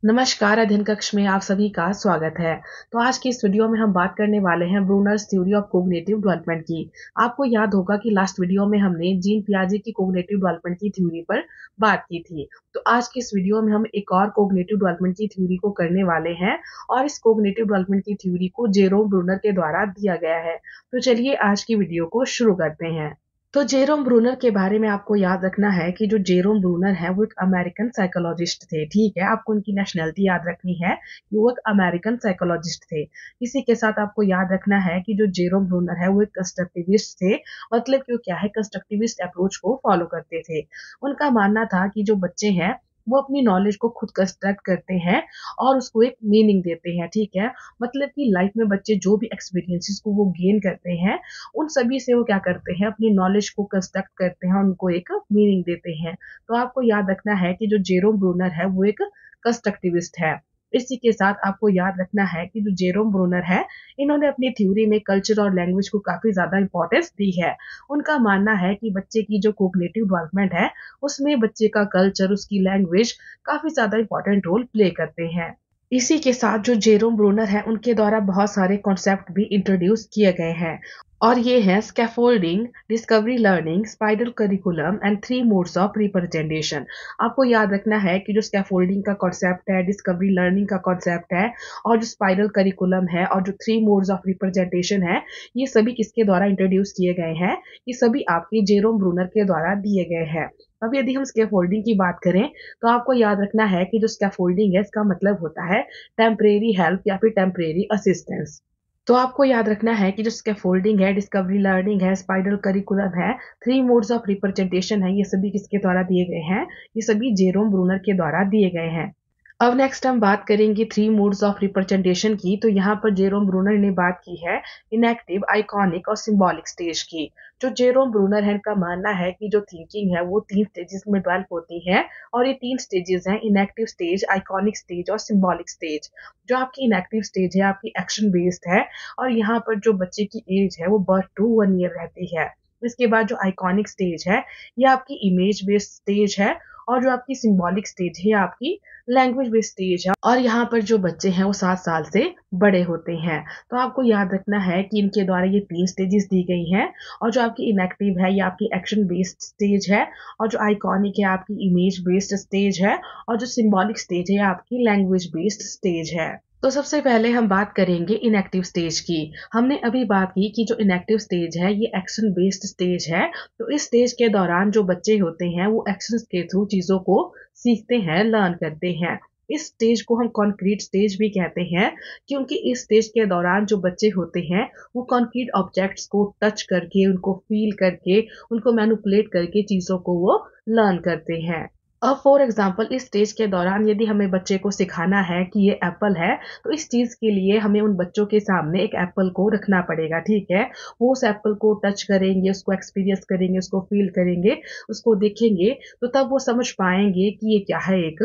नमस्कार, अध्ययन कक्ष में आप सभी का स्वागत है। तो आज की इस वीडियो में हम बात करने वाले हैं Brunner's theory of cognitive development की। आपको याद होगा कि लास्ट वीडियो में हमने जीन पियाजे की कॉग्निटिव डेवलपमेंट की थ्योरी पर बात की थी। तो आज की इस वीडियो में हम एक और कॉग्निटिव डेवलपमेंट की थ्योरी को करने वाले हैं और इस कॉग्निटिव डेवलपमेंट की थ्योरी को जेरोम ब्रूनर के द्वारा दिया गया है। तो चलिए आज की वीडियो को शुरू करते हैं। तो जेरोम ब्रूनर के बारे में आपको याद रखना है कि जो जेरोम ब्रूनर है वो एक अमेरिकन साइकोलॉजिस्ट थे। ठीक है, आपको उनकी नेशनैलिटी याद रखनी है कि वो एक अमेरिकन साइकोलॉजिस्ट थे। इसी के साथ आपको याद रखना है कि जो जेरोम ब्रूनर है वो एक कंस्ट्रक्टिविस्ट थे। मतलब कि वो क्या है, कंस्ट्रक्टिविस्ट अप्रोच को फॉलो करते थे। उनका मानना था कि जो बच्चे हैं वो अपनी नॉलेज को खुद कंस्ट्रक्ट करते हैं और उसको एक मीनिंग देते हैं। ठीक है, मतलब कि लाइफ में बच्चे जो भी एक्सपीरियंसेस को वो गेन करते हैं उन सभी से वो क्या करते हैं, अपनी नॉलेज को कंस्ट्रक्ट करते हैं, उनको एक मीनिंग देते हैं। तो आपको याद रखना है कि जो जेरोम ब्रूनर है वो एक कंस्ट्रक्टिविस्ट है। इसी के साथ आपको याद रखना है कि जो जेरोम ब्रूनर है इन्होंने अपनी थ्योरी में कल्चर और लैंग्वेज को काफी ज्यादा इंपॉर्टेंस दी है। उनका मानना है कि बच्चे की जो कोग्निटिव डेवलपमेंट है उसमें बच्चे का कल्चर, उसकी लैंग्वेज काफी ज्यादा इंपॉर्टेंट रोल प्ले करते हैं। इसी के साथ जो जेरोम ब्रूनर है उनके द्वारा बहुत सारे कॉन्सेप्ट भी इंट्रोड्यूस किए गए हैं और ये हैं scaffolding, discovery learning, spiral curriculum and 3 modes of representation. आपको याद रखना है कि जो स्कैफोल्डिंग का कॉन्सेप्ट है, डिस्कवरी लर्निंग का कॉन्सेप्ट है और जो स्पाइरल करिकुलम है और जो 3 मोड्स ऑफ रिप्रेजेंटेशन है, ये सभी किसके द्वारा इंट्रोड्यूस किए गए हैं? ये सभी आपके जेरोम ब्रूनर के द्वारा दिए गए हैं। अब यदि हम स्कैफोल्डिंग की बात करें तो आपको याद रखना है कि जो स्कैफोल्डिंग है इसका मतलब होता है टेम्परेरी हेल्प या फिर टेम्परेरी असिस्टेंस। तो आपको याद रखना है कि जो स्कैफोल्डिंग है, डिस्कवरी लर्निंग है, स्पाइरल करिकुलम है, 3 मोड्स ऑफ रिप्रेजेंटेशन है, ये सभी किसके द्वारा दिए गए हैं? ये सभी जेरोम ब्रूनर के द्वारा दिए गए हैं। अब नेक्स्ट हम बात करेंगे 3 मोड्स ऑफ रिप्रेजेंटेशन की। तो यहाँ पर जेरोम ब्रूनर ने बात की है इनएक्टिव, आइकॉनिक और सिंबॉलिक स्टेज की। जो जेरोम ब्रूनर है इनका मानना है कि जो थिंकिंग है वो 3 स्टेजेस में डेवलप होती है और ये 3 स्टेजेस हैं, इनएक्टिव स्टेज, आइकॉनिक स्टेज और सिंबॉलिक स्टेज। जो आपकी इनएक्टिव स्टेज है आपकी एक्शन बेस्ड है और यहाँ पर जो बच्चे की एज है वो बर्थ टू 1 ईयर रहती है। इसके बाद जो आइकॉनिक स्टेज है ये आपकी इमेज बेस्ड स्टेज है और जो आपकी सिंबॉलिक स्टेज है आपकी लैंग्वेज बेस्ड स्टेज है और यहाँ पर जो बच्चे हैं वो 7 साल से बड़े होते हैं। तो आपको याद रखना है कि इनके द्वारा ये 3 स्टेजेस दी गई हैं और जो आपकी इनएक्टिव है ये आपकी एक्शन बेस्ड स्टेज है और जो आइकॉनिक है आपकी इमेज बेस्ड स्टेज है और जो सिंबॉलिक स्टेज है आपकी लैंग्वेज बेस्ड स्टेज है। तो सबसे पहले हम बात करेंगे इनएक्टिव स्टेज की। हमने अभी बात की कि जो इनएक्टिव स्टेज है ये एक्शन बेस्ड स्टेज है। तो इस स्टेज के दौरान जो बच्चे होते हैं वो एक्शंस के थ्रू चीजों को सीखते हैं, लर्न करते हैं। इस स्टेज को हम कॉन्क्रीट स्टेज भी कहते हैं क्योंकि इस स्टेज के दौरान जो बच्चे होते हैं वो कॉन्क्रीट ऑब्जेक्ट्स को टच करके, उनको फील करके, उनको मैनिपुलेट करके चीजों को वो लर्न करते हैं। अब फॉर एग्जाम्पल इस स्टेज के दौरान यदि हमें बच्चे को सिखाना है कि ये एप्पल है तो इस चीज के लिए हमें उन बच्चों के सामने एक एप्पल को रखना पड़ेगा। ठीक है, वो उस एप्पल को टच करेंगे, उसको एक्सपीरियंस करेंगे, उसको फील करेंगे, उसको देखेंगे तो तब वो समझ पाएंगे कि ये क्या है, एक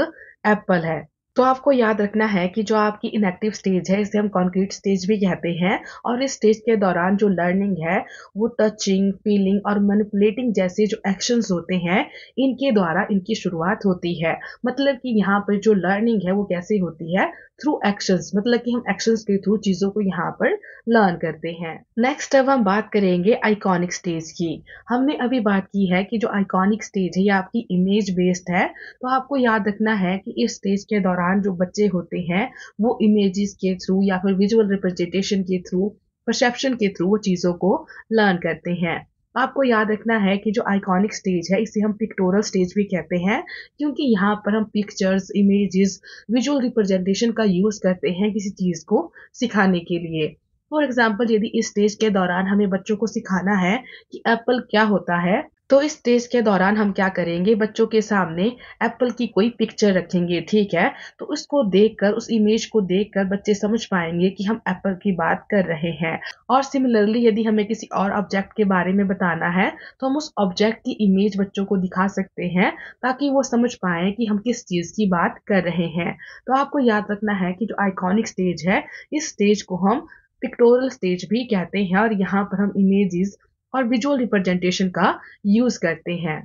एप्पल है। तो आपको याद रखना है कि जो आपकी इनएक्टिव स्टेज है इसे हम कॉन्क्रीट स्टेज भी कहते हैं और इस स्टेज के दौरान जो लर्निंग है वो टचिंग, फीलिंग और मैनिपुलेटिंग जैसे जो एक्शंस होते हैं इनके द्वारा इनकी शुरुआत होती है। मतलब कि यहाँ पर जो लर्निंग है वो कैसे होती है, थ्रू एक्शंस, मतलब कि हम एक्शंस के थ्रू चीजों को यहाँ पर लर्न करते हैं। नेक्स्ट अब हम बात करेंगे आइकॉनिक स्टेज की। हमने अभी बात की है कि जो आइकॉनिक स्टेज है ये आपकी इमेज बेस्ड है। तो आपको याद रखना है कि इस स्टेज के दौरान जो बच्चे होते हैं वो इमेजेस के थ्रू या फिर विजुअल रिप्रेजेंटेशन के थ्रू, परसेप्शन के थ्रू वो चीजों को लर्न करते हैं। आपको याद रखना है कि जो आइकॉनिक स्टेज है इसे हम पिक्टोरल स्टेज भी कहते हैं क्योंकि यहाँ पर हम पिक्चर्स, इमेजेस, विजुअल रिप्रेजेंटेशन का यूज करते हैं किसी चीज को सिखाने के लिए। फॉर एग्जाम्पल यदि इस स्टेज के दौरान हमें बच्चों को सिखाना है कि एप्पल क्या होता है तो इस स्टेज के दौरान हम क्या करेंगे, बच्चों के सामने एप्पल की कोई पिक्चर रखेंगे। ठीक है, तो उसको देखकर, उस इमेज को देखकर बच्चे समझ पाएंगे कि हम एप्पल की बात कर रहे हैं। और सिमिलरली यदि हमें किसी और ऑब्जेक्ट के बारे में बताना है तो हम उस ऑब्जेक्ट की इमेज बच्चों को दिखा सकते हैं ताकि वो समझ पाए कि हम किस चीज की बात कर रहे हैं। तो आपको याद रखना है कि जो आइकॉनिक स्टेज है इस स्टेज को हम पिक्टोरल स्टेज भी कहते हैं और यहाँ पर हम इमेजेस और विजुअल रिप्रेजेंटेशन का यूज करते हैं।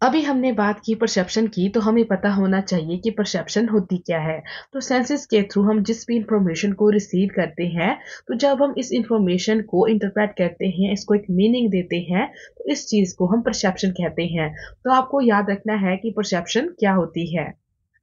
अभी हमने बात की परसेप्शन की, तो हमें पता होना चाहिए कि परसेप्शन होती क्या है। तो सेंसेस के थ्रू हम जिस भी इंफॉर्मेशन को रिसीव करते हैं, तो जब हम इस इंफॉर्मेशन को इंटरप्रेट करते हैं, इसको एक मीनिंग देते हैं, तो इस चीज को हम परसेप्शन कहते हैं। तो आपको याद रखना है कि परसेप्शन क्या होती है।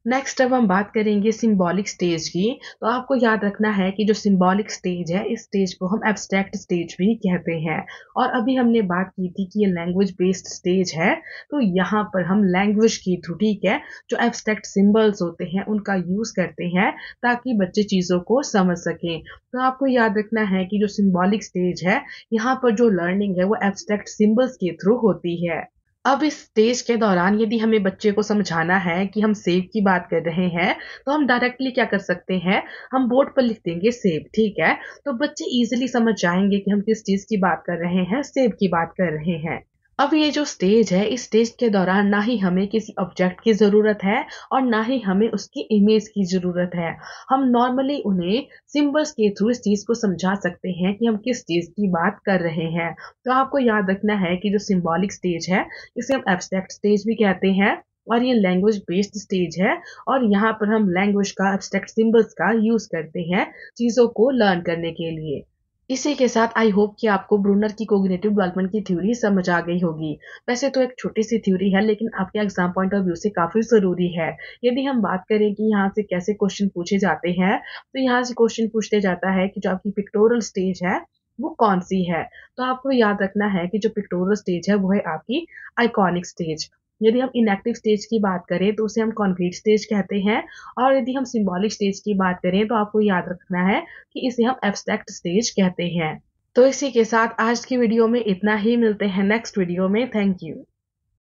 नेक्स्ट अब हम बात करेंगे सिंबॉलिक स्टेज की। तो आपको याद रखना है कि जो सिंबॉलिक स्टेज है, इस स्टेज को हम एब्स्ट्रैक्ट स्टेज भी कहते हैं। और अभी हमने बात की थी कि ये लैंग्वेज बेस्ड स्टेज है। तो यहाँ पर हम लैंग्वेज के थ्रू, ठीक है, जो एब्स्ट्रैक्ट सिंबल्स होते हैं उनका यूज करते हैं ताकि बच्चे चीजों को समझ सकें। तो आपको याद रखना है कि जो सिंबॉलिक स्टेज है, यहाँ पर जो लर्निंग है वो एब्स्ट्रैक्ट सिंबल्स के थ्रू होती है। अब इस स्टेज के दौरान यदि हमें बच्चे को समझाना है कि हम सेब की बात कर रहे हैं, तो हम डायरेक्टली क्या कर सकते हैं, हम बोर्ड पर लिख देंगे सेब, ठीक है। तो बच्चे इजीली समझ जाएंगे कि हम किस चीज की बात कर रहे हैं, सेब की बात कर रहे हैं। अब ये जो स्टेज है, इस स्टेज के दौरान ना ही हमें किसी ऑब्जेक्ट की ज़रूरत है और ना ही हमें उसकी इमेज की ज़रूरत है। हम नॉर्मली उन्हें सिंबल्स के थ्रू इस चीज़ को समझा सकते हैं कि हम किस चीज़ की बात कर रहे हैं। तो आपको याद रखना है कि जो सिंबॉलिक स्टेज है, इसे हम एब्स्ट्रैक्ट स्टेज भी कहते हैं और ये लैंग्वेज बेस्ड स्टेज है। और यहाँ पर हम लैंग्वेज का, एब्स्ट्रैक्ट सिंबल्स का यूज़ करते हैं चीज़ों को लर्न करने के लिए। इसी के साथ आई होप कि आपको ब्रूनर की कोग्निटिव डेवलपमेंट की थ्योरी समझ आ गई होगी। वैसे तो एक छोटी सी थ्योरी है, लेकिन आपके एग्जाम पॉइंट ऑफ व्यू से काफी जरूरी है। यदि हम बात करें कि यहाँ से कैसे क्वेश्चन पूछे जाते हैं, तो यहाँ से क्वेश्चन पूछते जाता है कि जो आपकी पिक्टोरल स्टेज है वो कौन सी है। तो आपको याद रखना है कि जो पिक्टोरल स्टेज है वो है आपकी आइकॉनिक स्टेज। यदि हम इनएक्टिव स्टेज की बात करें तो उसे हम कॉन्क्रीट स्टेज कहते हैं। और यदि हम सिंबॉलिक स्टेज की बात करें तो आपको याद रखना है कि इसे हम एब्स्ट्रैक्ट स्टेज कहते हैं। तो इसी के साथ आज की वीडियो में इतना ही। मिलते हैं नेक्स्ट वीडियो में। Thank you.